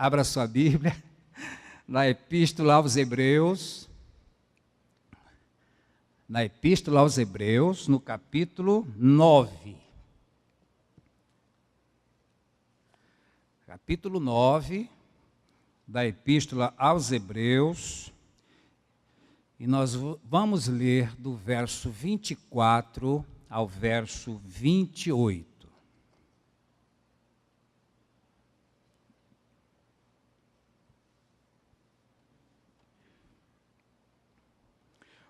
Abra sua Bíblia na Epístola aos Hebreus. Na Epístola aos Hebreus, no capítulo 9. Capítulo 9 da Epístola aos Hebreus. E nós vamos ler do verso 24 ao verso 28.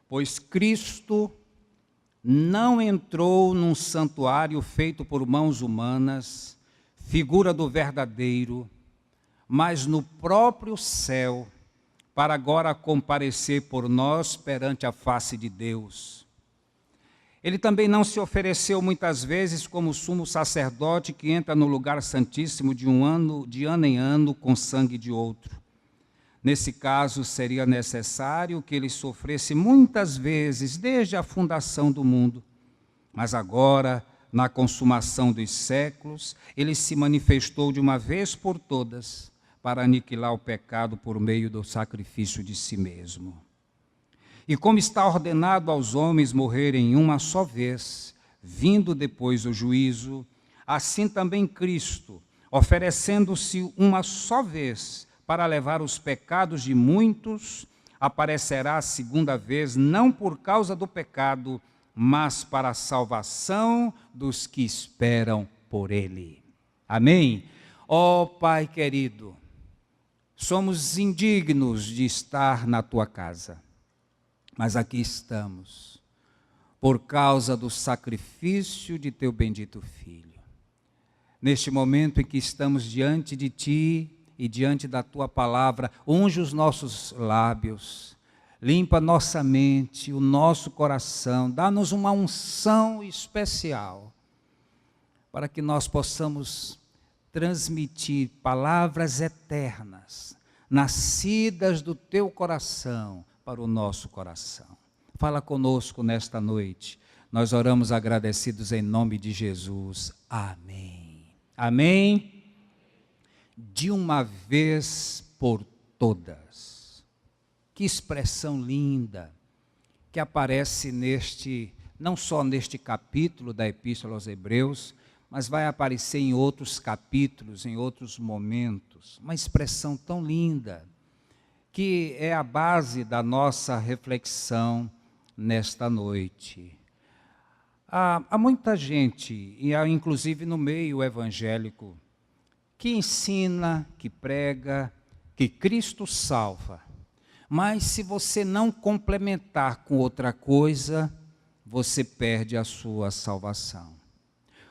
Pois Cristo não entrou num santuário feito por mãos humanas, figura do verdadeiro, mas no próprio céu, para agora comparecer por nós perante a face de Deus. Ele também não se ofereceu muitas vezes como sumo sacerdote que entra no lugar santíssimo de ano em ano com sangue de outro. Nesse caso, seria necessário que ele sofresse muitas vezes desde a fundação do mundo. Mas agora, na consumação dos séculos, ele se manifestou de uma vez por todas para aniquilar o pecado por meio do sacrifício de si mesmo. E como está ordenado aos homens morrerem uma só vez, vindo depois o juízo, assim também Cristo, oferecendo-se uma só vez para levar os pecados de muitos, aparecerá a segunda vez, não por causa do pecado, mas para a salvação dos que esperam por ele. Amém? Ó Pai querido, somos indignos de estar na tua casa, mas aqui estamos, por causa do sacrifício de teu bendito Filho. Neste momento em que estamos diante de ti, e diante da tua palavra, unge os nossos lábios, limpa nossa mente, o nosso coração, dá-nos uma unção especial, para que nós possamos transmitir palavras eternas, nascidas do teu coração, para o nosso coração. Fala conosco nesta noite, nós oramos agradecidos em nome de Jesus. Amém. Amém. De uma vez por todas. Que expressão linda que aparece não só neste capítulo da Epístola aos Hebreus, mas vai aparecer em outros capítulos, em outros momentos. Uma expressão tão linda, que é a base da nossa reflexão nesta noite. Há muita gente, e inclusive no meio evangélico, que ensina, que prega, que Cristo salva. Mas se você não complementar com outra coisa, você perde a sua salvação.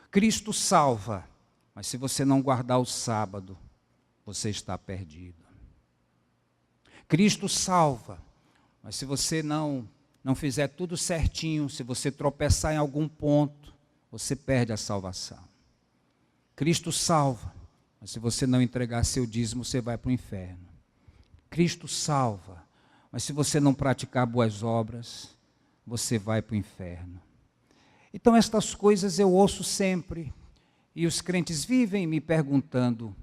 Cristo salva, mas se você não guardar o sábado, você está perdido. Cristo salva, mas se você não fizer tudo certinho, se você tropeçar em algum ponto, você perde a salvação. Cristo salva, mas se você não entregar seu dízimo, você vai para o inferno. Cristo salva, mas se você não praticar boas obras, você vai para o inferno. Então estas coisas eu ouço sempre, e os crentes vivem me perguntando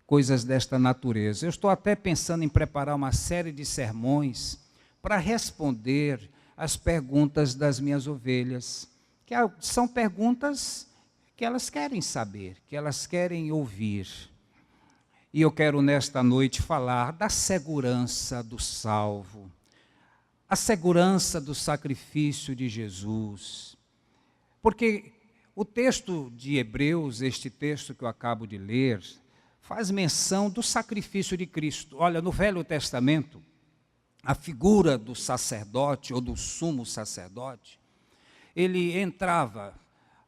coisas desta natureza. Eu estou até pensando em preparar uma série de sermões para responder as perguntas das minhas ovelhas, que são perguntas que elas querem saber, que elas querem ouvir. E eu quero nesta noite falar da segurança do salvo, a segurança do sacrifício de Jesus. Porque o texto de Hebreus, este texto que eu acabo de ler, faz menção do sacrifício de Cristo. Olha, no Velho Testamento, a figura do sacerdote ou do sumo sacerdote, ele entrava,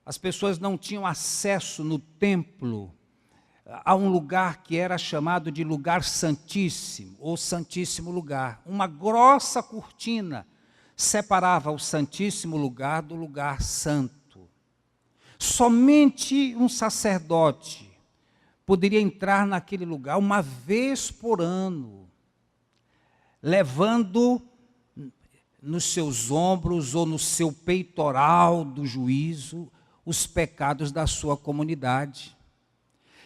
as pessoas não tinham acesso no templo a um lugar que era chamado de lugar santíssimo, ou santíssimo lugar. Uma grossa cortina separava o santíssimo lugar do lugar santo. Somente um sacerdote poderia entrar naquele lugar uma vez por ano, levando nos seus ombros ou no seu peitoral do juízo os pecados da sua comunidade.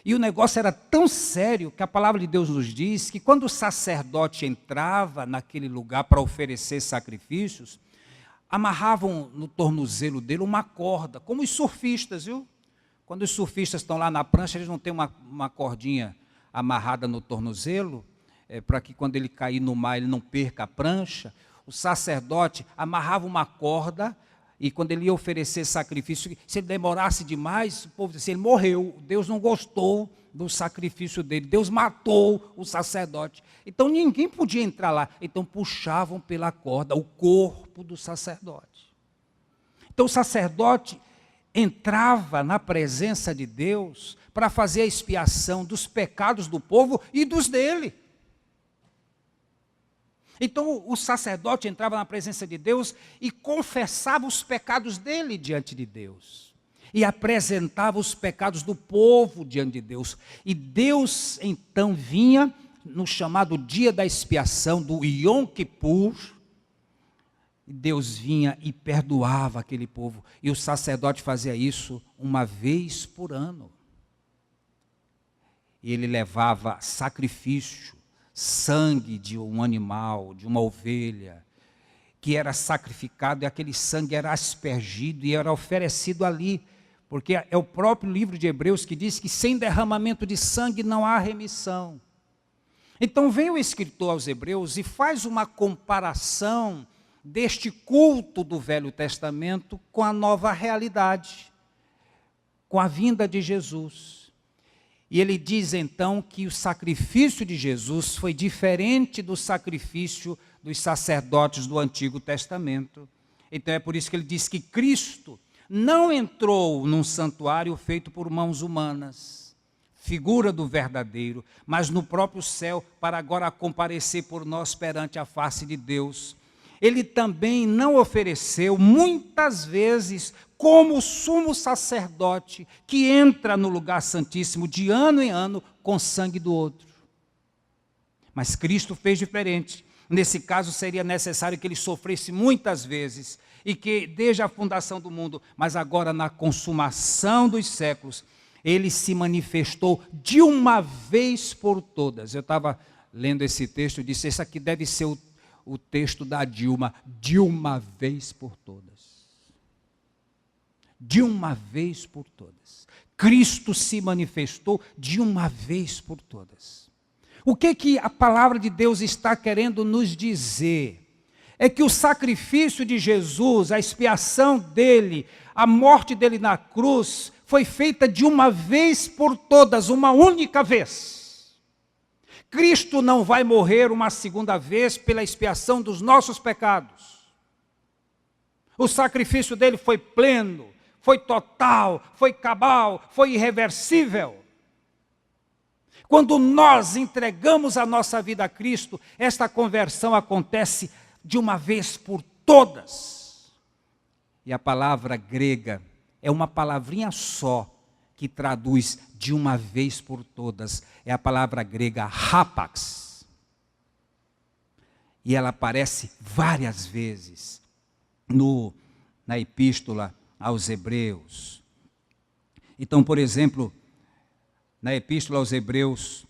E o negócio era tão sério que a palavra de Deus nos diz que quando o sacerdote entrava naquele lugar para oferecer sacrifícios, amarravam no tornozelo dele uma corda, como os surfistas, viu? Quando os surfistas estão lá na prancha, eles não têm uma cordinha amarrada no tornozelo, para que quando ele cair no mar ele não perca a prancha. O sacerdote amarrava uma corda e quando ele ia oferecer sacrifício, se ele demorasse demais, o povo disse, ele morreu, Deus não gostou do sacrifício dele, Deus matou o sacerdote. Então ninguém podia entrar lá, então puxavam pela corda o corpo do sacerdote. Então o sacerdote entrava na presença de Deus para fazer a expiação dos pecados do povo e dos dele. Então o sacerdote entrava na presença de Deus e confessava os pecados dele diante de Deus. E apresentava os pecados do povo diante de Deus. E Deus então vinha no chamado dia da expiação, do Yom Kippur. Deus vinha e perdoava aquele povo. E o sacerdote fazia isso uma vez por ano. E ele levava sacrifício, sangue de um animal, de uma ovelha, que era sacrificado, e aquele sangue era aspergido e era oferecido ali, porque é o próprio livro de Hebreus que diz que sem derramamento de sangue não há remissão. Então vem o escritor aos Hebreus e faz uma comparação deste culto do Velho Testamento com a nova realidade, com a vinda de Jesus. E ele diz então que o sacrifício de Jesus foi diferente do sacrifício dos sacerdotes do Antigo Testamento. Então é por isso que ele diz que Cristo não entrou num santuário feito por mãos humanas, figura do verdadeiro, mas no próprio céu, para agora comparecer por nós perante a face de Deus. Ele também não ofereceu, muitas vezes, como sumo sacerdote, que entra no lugar santíssimo de ano em ano com sangue do outro. Mas Cristo fez diferente. Nesse caso seria necessário que ele sofresse muitas vezes, e que desde a fundação do mundo, mas agora na consumação dos séculos, ele se manifestou de uma vez por todas. Eu estava lendo esse texto e disse, esse aqui deve ser o texto da Dilma, de uma vez por todas. De uma vez por todas. Cristo se manifestou de uma vez por todas. O que a palavra de Deus está querendo nos dizer? É que o sacrifício de Jesus, a expiação dele, a morte dele na cruz, foi feita de uma vez por todas, uma única vez. Cristo não vai morrer uma segunda vez pela expiação dos nossos pecados. O sacrifício dele foi pleno, foi total, foi cabal, foi irreversível. Quando nós entregamos a nossa vida a Cristo, esta conversão acontece de uma vez por todas. E a palavra grega é uma palavrinha só que traduz de uma vez por todas. É a palavra grega hapax. E ela aparece várias vezes na epístola aos Hebreus. Então, por exemplo, na epístola aos Hebreus,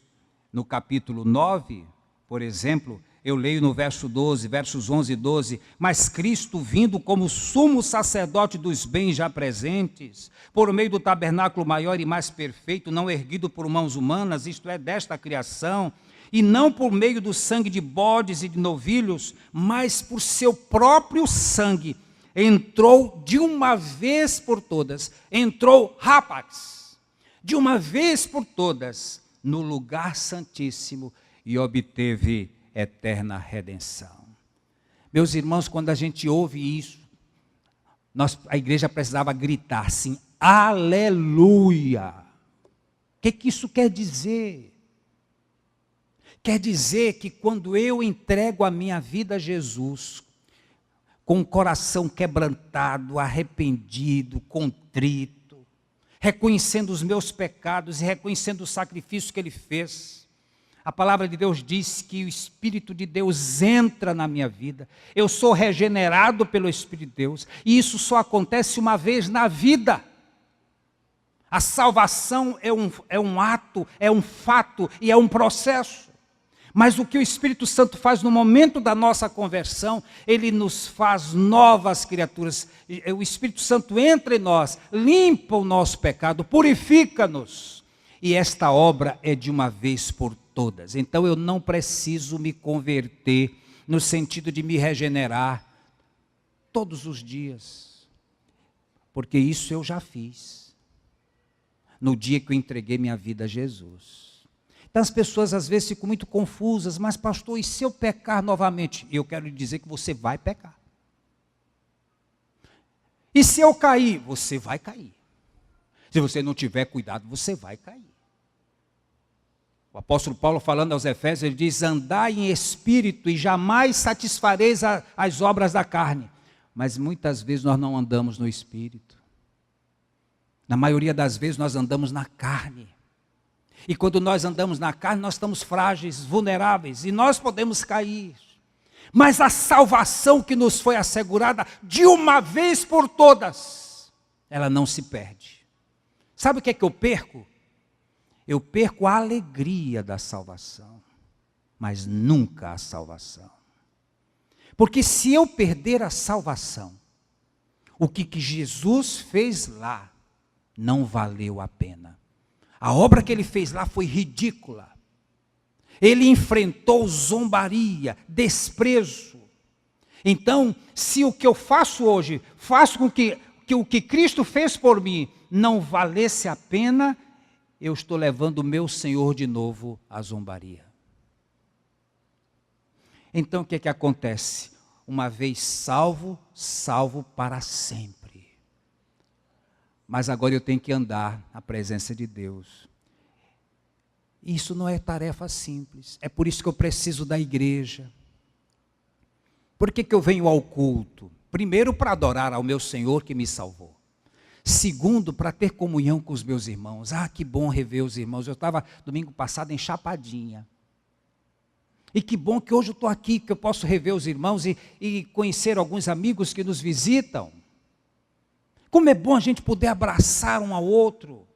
no capítulo 9, por exemplo, eu leio no verso 12, versos 11 e 12, mas Cristo vindo como sumo sacerdote dos bens já presentes, por meio do tabernáculo maior e mais perfeito, não erguido por mãos humanas, isto é, desta criação, e não por meio do sangue de bodes e de novilhos, mas por seu próprio sangue, entrou de uma vez por todas, entrou rapax, de uma vez por todas, no lugar santíssimo e obteve eterna redenção. Meus irmãos, quando a gente ouve isso, a igreja precisava gritar assim, aleluia. O que isso quer dizer? Quer dizer que quando eu entrego a minha vida a Jesus, com o coração quebrantado, arrependido, contrito, reconhecendo os meus pecados e reconhecendo o sacrifício que Ele fez, a palavra de Deus diz que o Espírito de Deus entra na minha vida, eu sou regenerado pelo Espírito de Deus, e isso só acontece uma vez na vida. A salvação é um ato, é um fato e é um processo. Mas o que o Espírito Santo faz no momento da nossa conversão, ele nos faz novas criaturas. O Espírito Santo entra em nós, limpa o nosso pecado, purifica-nos. E esta obra é de uma vez por todas. Então eu não preciso me converter no sentido de me regenerar todos os dias. Porque isso eu já fiz. No dia que eu entreguei minha vida a Jesus. Então as pessoas às vezes ficam muito confusas, mas pastor, e se eu pecar novamente? Eu quero lhe dizer que você vai pecar. E se eu cair? Você vai cair. Se você não tiver cuidado, você vai cair. O apóstolo Paulo falando aos Efésios, ele diz, andai em espírito e jamais satisfareis as obras da carne. Mas muitas vezes nós não andamos no espírito. Na maioria das vezes nós andamos na carne. E quando nós andamos na carne, nós estamos frágeis, vulneráveis, e nós podemos cair. Mas a salvação que nos foi assegurada, de uma vez por todas, ela não se perde. Sabe o que é que eu perco? Eu perco a alegria da salvação, mas nunca a salvação. Porque se eu perder a salvação, o que Jesus fez lá, não valeu a pena. A obra que ele fez lá foi ridícula. Ele enfrentou zombaria, desprezo. Então, se o que eu faço hoje, faço com que o que Cristo fez por mim não valesse a pena, eu estou levando o meu Senhor de novo à zombaria. Então, o que é que acontece? Uma vez salvo, salvo para sempre. Mas agora eu tenho que andar na presença de Deus. Isso não é tarefa simples. É por isso que eu preciso da igreja. Por que eu venho ao culto? Primeiro, para adorar ao meu Senhor que me salvou. Segundo, para ter comunhão com os meus irmãos. Ah, que bom rever os irmãos. Eu estava domingo passado em Chapadinha. E que bom que hoje eu estou aqui, que eu posso rever os irmãos e conhecer alguns amigos que nos visitam. Como é bom a gente poder abraçar um ao outro,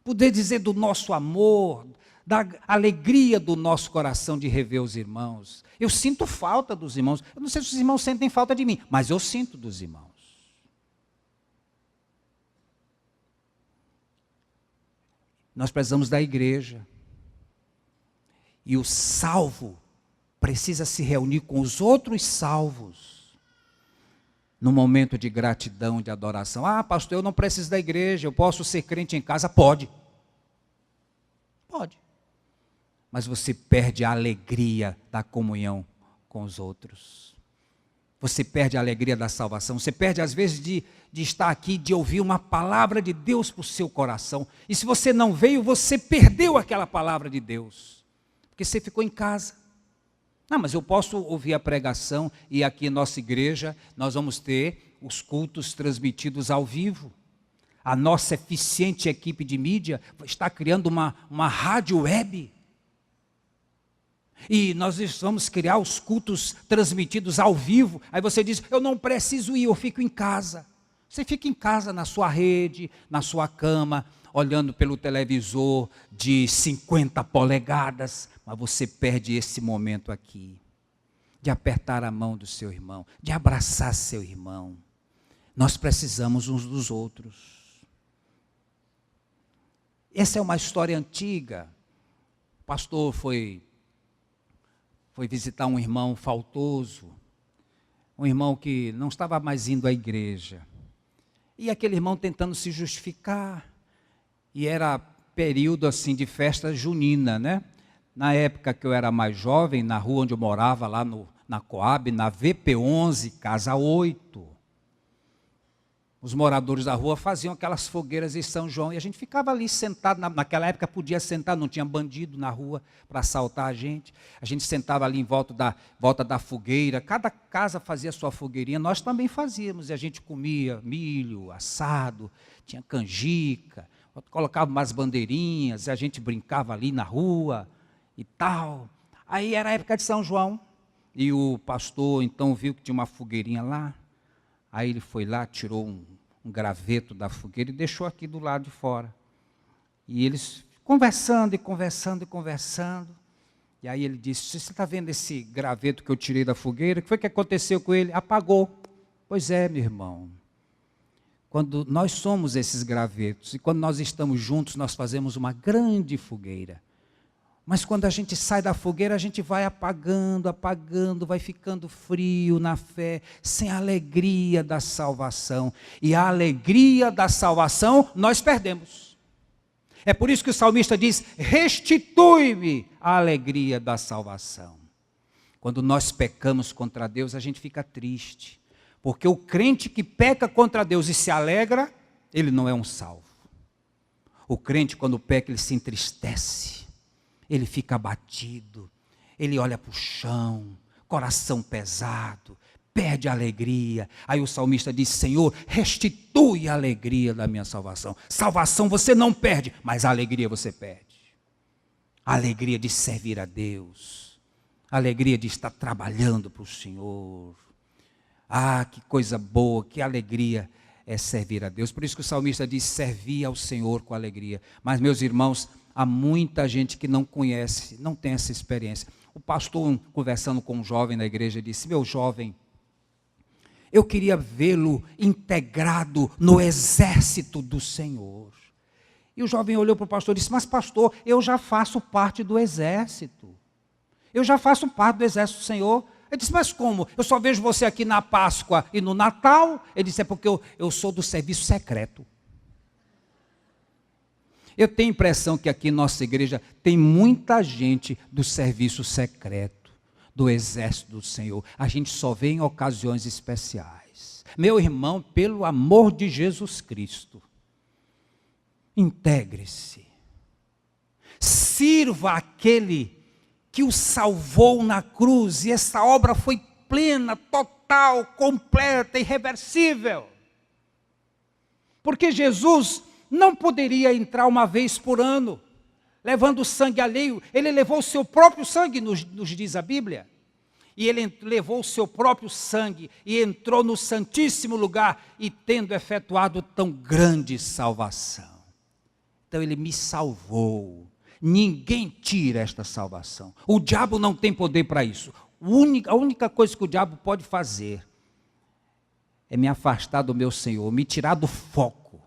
poder dizer do nosso amor, da alegria do nosso coração de rever os irmãos. Eu sinto falta dos irmãos. Eu não sei se os irmãos sentem falta de mim, mas eu sinto dos irmãos. Nós precisamos da igreja. E o salvo precisa se reunir com os outros salvos. No momento de gratidão, de adoração. Ah, pastor, eu não preciso da igreja, eu posso ser crente em casa? Pode. Pode. Mas você perde a alegria da comunhão com os outros. Você perde a alegria da salvação. Você perde, às vezes, de estar aqui, de ouvir uma palavra de Deus para o seu coração. E se você não veio, você perdeu aquela palavra de Deus. Porque você ficou em casa. Não, mas eu posso ouvir a pregação e aqui em nossa igreja nós vamos ter os cultos transmitidos ao vivo. A nossa eficiente equipe de mídia está criando uma rádio web. E nós vamos criar os cultos transmitidos ao vivo. Aí você diz, eu não preciso ir, eu fico em casa. Você fica em casa na sua rede, na sua cama, olhando pelo televisor de 50 polegadas, mas você perde esse momento aqui, de apertar a mão do seu irmão, de abraçar seu irmão. Nós precisamos uns dos outros. Essa é uma história antiga. O pastor foi visitar um irmão faltoso, um irmão que não estava mais indo à igreja. E aquele irmão tentando se justificar. E era período assim de festa junina, né? Na época que eu era mais jovem, na rua onde eu morava, lá na Coab, na VP11, casa 8. Os moradores da rua faziam aquelas fogueiras em São João, e a gente ficava ali sentado, naquela época podia sentar, não tinha bandido na rua para assaltar a gente sentava ali em volta da fogueira, cada casa fazia sua fogueirinha, nós também fazíamos, e a gente comia milho, assado, tinha canjica, colocava umas bandeirinhas, e a gente brincava ali na rua e tal. Aí era a época de São João, e o pastor então viu que tinha uma fogueirinha lá, aí ele foi lá, tirou um graveto da fogueira e deixou aqui do lado de fora. E eles conversando e conversando e conversando. E aí ele disse, você está vendo esse graveto que eu tirei da fogueira? O que foi que aconteceu com ele? Apagou. Pois é, meu irmão. Quando nós somos esses gravetos, e quando nós estamos juntos, nós fazemos uma grande fogueira. Mas quando a gente sai da fogueira, a gente vai apagando, apagando, vai ficando frio na fé, sem a alegria da salvação. E a alegria da salvação nós perdemos. É por isso que o salmista diz, restitui-me a alegria da salvação. Quando nós pecamos contra Deus, a gente fica triste. Porque o crente que peca contra Deus e se alegra, ele não é um salvo. O crente, quando peca, ele se entristece. Ele fica abatido. Ele olha para o chão, coração pesado, perde a alegria. Aí o salmista diz, Senhor, restitui a alegria da minha salvação. Salvação você não perde, mas a alegria você perde. A alegria de servir a Deus. A alegria de estar trabalhando para o Senhor. Ah, que coisa boa, que alegria é servir a Deus. Por isso que o salmista diz, servir ao Senhor com alegria. Mas, meus irmãos, há muita gente que não conhece, não tem essa experiência. O pastor, conversando com um jovem na igreja, disse, meu jovem, eu queria vê-lo integrado no exército do Senhor. E o jovem olhou para o pastor e disse, mas pastor, eu já faço parte do exército. Eu já faço parte do exército do Senhor. Ele disse, mas como? Eu só vejo você aqui na Páscoa e no Natal. Ele disse, é porque eu sou do serviço secreto. Eu tenho a impressão que aqui em nossa igreja tem muita gente do serviço secreto, do exército do Senhor. A gente só vê em ocasiões especiais. Meu irmão, pelo amor de Jesus Cristo, integre-se. Sirva aquele que o salvou na cruz, e essa obra foi plena, total, completa, irreversível. Porque Jesus não poderia entrar uma vez por ano, levando sangue alheio. Ele levou o seu próprio sangue, nos diz a Bíblia. E ele levou o seu próprio sangue e entrou no santíssimo lugar, e tendo efetuado tão grande salvação. Então ele me salvou. Ninguém tira esta salvação. O diabo não tem poder para isso. A única coisa que o diabo pode fazer é me afastar do meu Senhor, me tirar do foco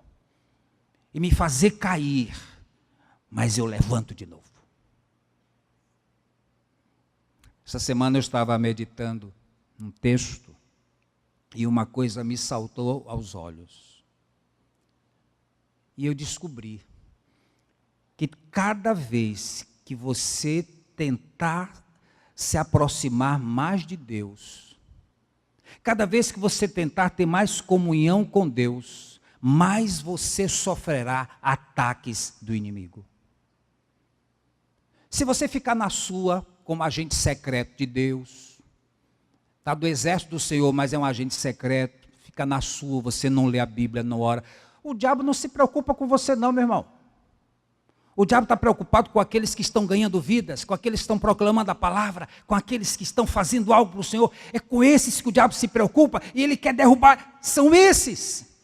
e me fazer cair, mas eu levanto de novo. Essa semana eu estava meditando um texto e uma coisa me saltou aos olhos. E eu descobri que cada vez que você tentar se aproximar mais de Deus, cada vez que você tentar ter mais comunhão com Deus, mais você sofrerá ataques do inimigo. Se você ficar na sua, como agente secreto de Deus, está do exército do Senhor, mas é um agente secreto, fica na sua, você não lê a Bíblia, não ora, o diabo não se preocupa com você não, meu irmão. O diabo está preocupado com aqueles que estão ganhando vidas, com aqueles que estão proclamando a palavra, com aqueles que estão fazendo algo para o Senhor. É com esses que o diabo se preocupa e ele quer derrubar. São esses.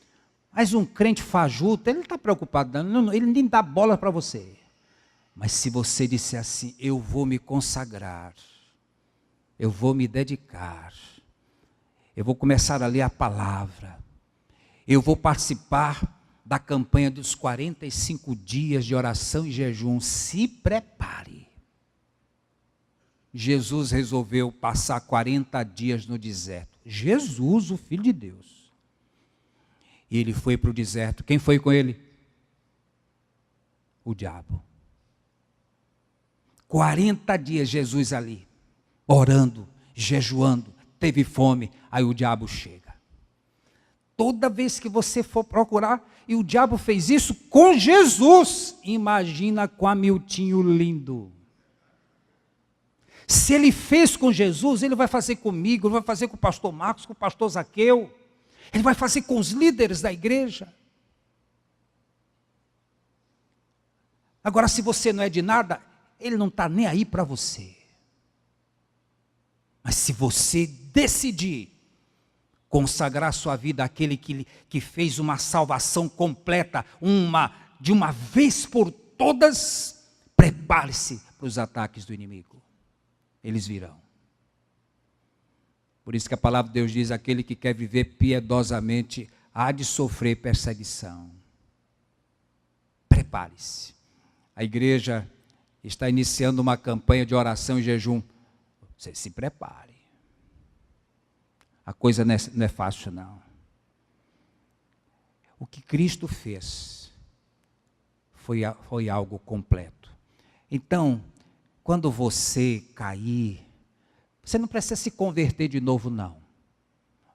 Mas um crente fajuto, ele não está preocupado, ele nem dá bola para você. Mas se você disser assim, eu vou me consagrar, eu vou me dedicar, eu vou começar a ler a palavra, eu vou participar da campanha dos 45 dias de oração e jejum, se prepare. Jesus resolveu passar 40 dias no deserto. Jesus, o Filho de Deus. E ele foi para o deserto. Quem foi com ele? O diabo. 40 dias Jesus ali, orando, jejuando, teve fome, aí o diabo chega. Toda vez que você for procurar, e o diabo fez isso com Jesus, imagina com Hamiltinho lindo. Se ele fez com Jesus, ele vai fazer comigo, ele vai fazer com o pastor Marcos, com o pastor Zaqueu, ele vai fazer com os líderes da igreja. Agora, se você não é de nada, ele não está nem aí para você. Mas se você decidir consagrar sua vida àquele que fez uma salvação completa, de uma vez por todas, prepare-se para os ataques do inimigo. Eles virão. Por isso que a palavra de Deus diz, aquele que quer viver piedosamente há de sofrer perseguição. Prepare-se. A igreja está iniciando uma campanha de oração e jejum. Você se prepare. A coisa não é fácil, não. O que Cristo fez foi algo completo. Então, quando você cair, você não precisa se converter de novo, não.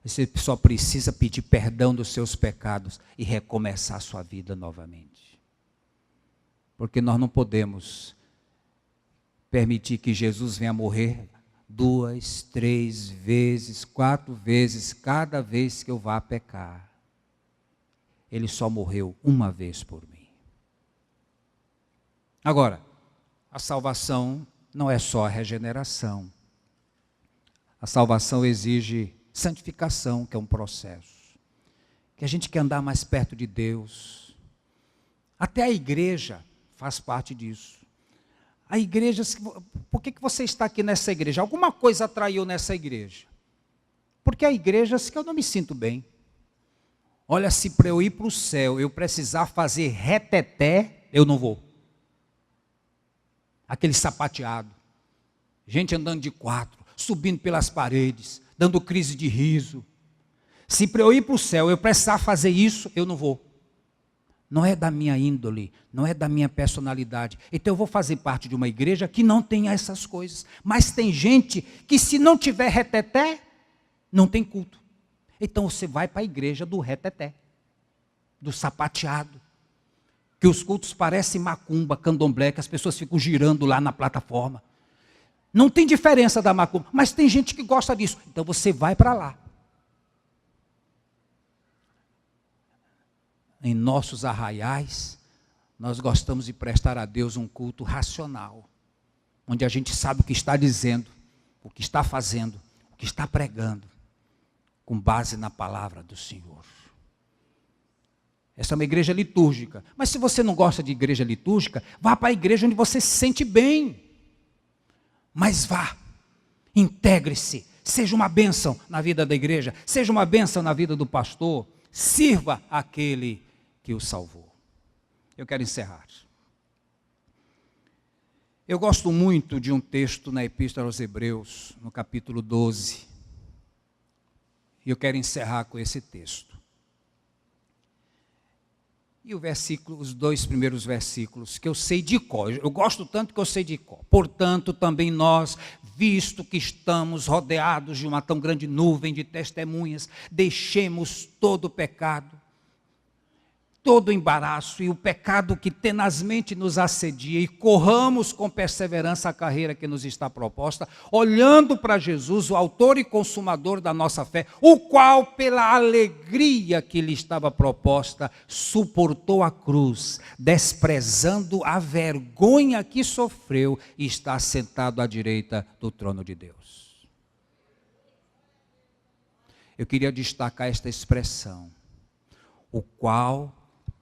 Você só precisa pedir perdão dos seus pecados e recomeçar a sua vida novamente. Porque nós não podemos permitir que Jesus venha morrer 2, 3 vezes, 4 vezes, cada vez que eu vá pecar. Ele só morreu uma vez por mim. Agora, a salvação não é só a regeneração. A salvação exige santificação, que é um processo. Que a gente quer andar mais perto de Deus. Até a igreja faz parte disso. A igreja, por que você está aqui nessa igreja? Alguma coisa atraiu nessa igreja. Porque a igreja é que eu não me sinto bem. Olha, se para eu ir para o céu, eu precisar fazer reteté, eu não vou. Aquele sapateado. Gente andando de 4, subindo pelas paredes, dando crise de riso. Se para eu ir para o céu, eu precisar fazer isso, eu não vou. Não é da minha índole, não é da minha personalidade. Então eu vou fazer parte de uma igreja que não tem essas coisas. Mas tem gente que se não tiver reteté, não tem culto. Então você vai para a igreja do reteté, do sapateado. Que os cultos parecem macumba, candomblé, que as pessoas ficam girando lá na plataforma. Não tem diferença da macumba, mas tem gente que gosta disso. Então você vai para lá. Em nossos arraiais, nós gostamos de prestar a Deus um culto racional, onde a gente sabe o que está dizendo, o que está fazendo, o que está pregando, com base na palavra do Senhor. Essa é uma igreja litúrgica. Mas se você não gosta de igreja litúrgica, vá para a igreja onde você se sente bem. Mas vá, integre-se, seja uma bênção na vida da igreja, seja uma bênção na vida do pastor, sirva aquele que o salvou. Eu quero encerrar. Eu gosto muito de um texto na Epístola aos Hebreus, no capítulo 12. E eu quero encerrar com esse texto. E os 2 primeiros versículos, que eu sei de cor. Eu gosto tanto que eu sei de cor. Portanto, também nós, visto que estamos rodeados de uma tão grande nuvem de testemunhas, deixemos todo o pecado, todo o embaraço e o pecado que tenazmente nos assedia e corramos com perseverança a carreira que nos está proposta, olhando para Jesus, o autor e consumador da nossa fé, o qual, pela alegria que lhe estava proposta, suportou a cruz, desprezando a vergonha que sofreu e está sentado à direita do trono de Deus. Eu queria destacar esta expressão, o qual,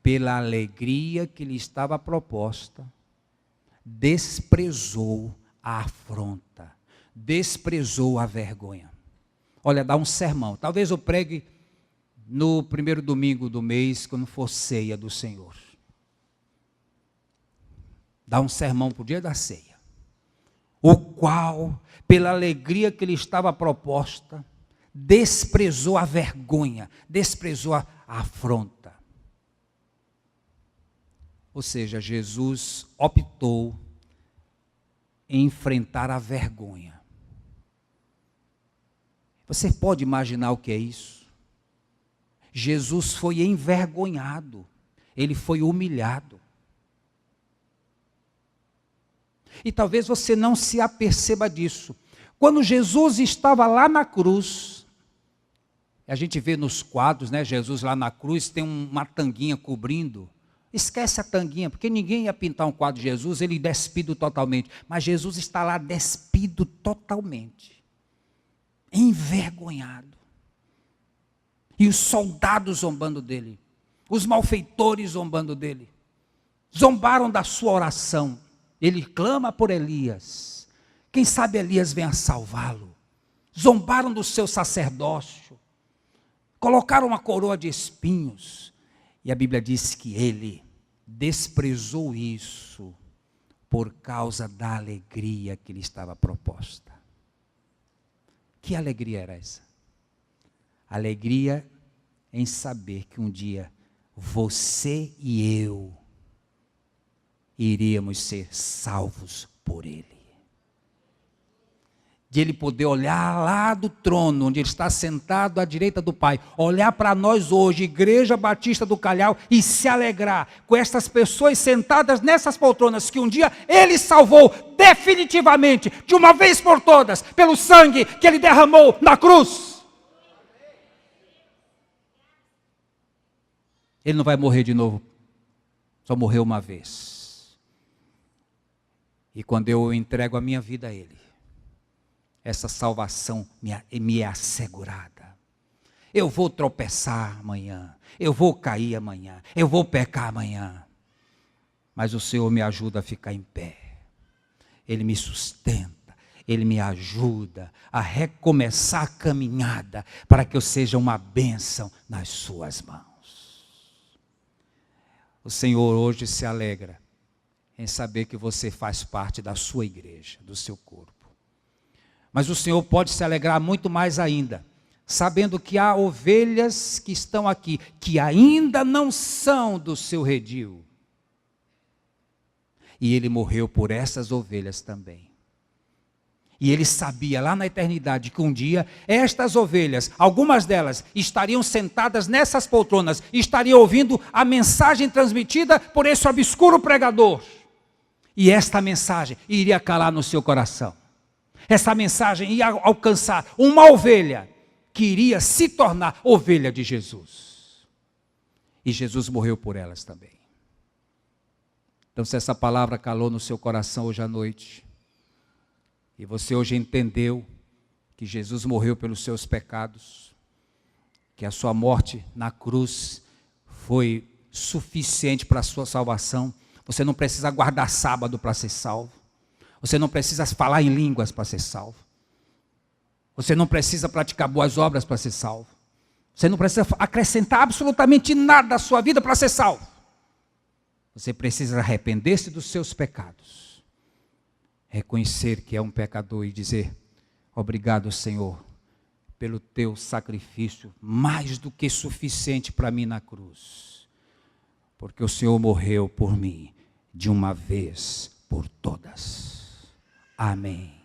pela alegria que lhe estava proposta, desprezou a afronta, desprezou a vergonha. Olha, dá um sermão. Talvez eu pregue no primeiro domingo do mês, quando for ceia do Senhor. Dá um sermão para o dia da ceia. O qual, pela alegria que lhe estava proposta, desprezou a vergonha, desprezou a afronta. Ou seja, Jesus optou em enfrentar a vergonha. Você pode imaginar o que é isso? Jesus foi envergonhado, ele foi humilhado. E talvez você não se aperceba disso. Quando Jesus estava lá na cruz, a gente vê nos quadros, né, Jesus lá na cruz, tem uma tanguinha cobrindo. Esquece a tanguinha, porque ninguém ia pintar um quadro de Jesus, ele despido totalmente. Mas Jesus está lá despido totalmente. Envergonhado. E os soldados zombando dele, os malfeitores zombando dele, zombaram da sua oração. Ele clama por Elias. Quem sabe Elias venha salvá-lo. Zombaram do seu sacerdócio, colocaram uma coroa de espinhos. E a Bíblia diz que ele desprezou isso por causa da alegria que lhe estava proposta. Que alegria era essa? Alegria em saber que um dia você e eu iríamos ser salvos por Ele. De Ele poder olhar lá do trono, onde Ele está sentado à direita do Pai, olhar para nós hoje, Igreja Batista do Calhau, e se alegrar com estas pessoas sentadas nessas poltronas, que um dia Ele salvou definitivamente, de uma vez por todas, pelo sangue que Ele derramou na cruz. Ele não vai morrer de novo, só morreu uma vez. E quando eu entrego a minha vida a Ele, essa salvação me é assegurada. Eu vou tropeçar amanhã, eu vou cair amanhã, eu vou pecar amanhã, mas o Senhor me ajuda a ficar em pé. Ele me sustenta, Ele me ajuda a recomeçar a caminhada, para que eu seja uma bênção nas suas mãos. O Senhor hoje se alegra em saber que você faz parte da sua igreja, do seu corpo. Mas o Senhor pode se alegrar muito mais ainda, sabendo que há ovelhas que estão aqui, que ainda não são do seu redil. E Ele morreu por essas ovelhas também. E Ele sabia lá na eternidade que um dia estas ovelhas, algumas delas, estariam sentadas nessas poltronas, estariam ouvindo a mensagem transmitida por esse obscuro pregador. E esta mensagem iria calar no seu coração. Essa mensagem ia alcançar uma ovelha que iria se tornar ovelha de Jesus. E Jesus morreu por elas também. Então, se essa palavra calou no seu coração hoje à noite, e você hoje entendeu que Jesus morreu pelos seus pecados, que a sua morte na cruz foi suficiente para a sua salvação, você não precisa guardar sábado para ser salvo. Você não precisa falar em línguas para ser salvo. Você não precisa praticar boas obras para ser salvo. Você não precisa acrescentar absolutamente nada à sua vida para ser salvo. Você precisa arrepender-se dos seus pecados. Reconhecer que é um pecador e dizer: obrigado, Senhor, pelo teu sacrifício mais do que suficiente para mim na cruz. Porque o Senhor morreu por mim de uma vez por todas. Amém.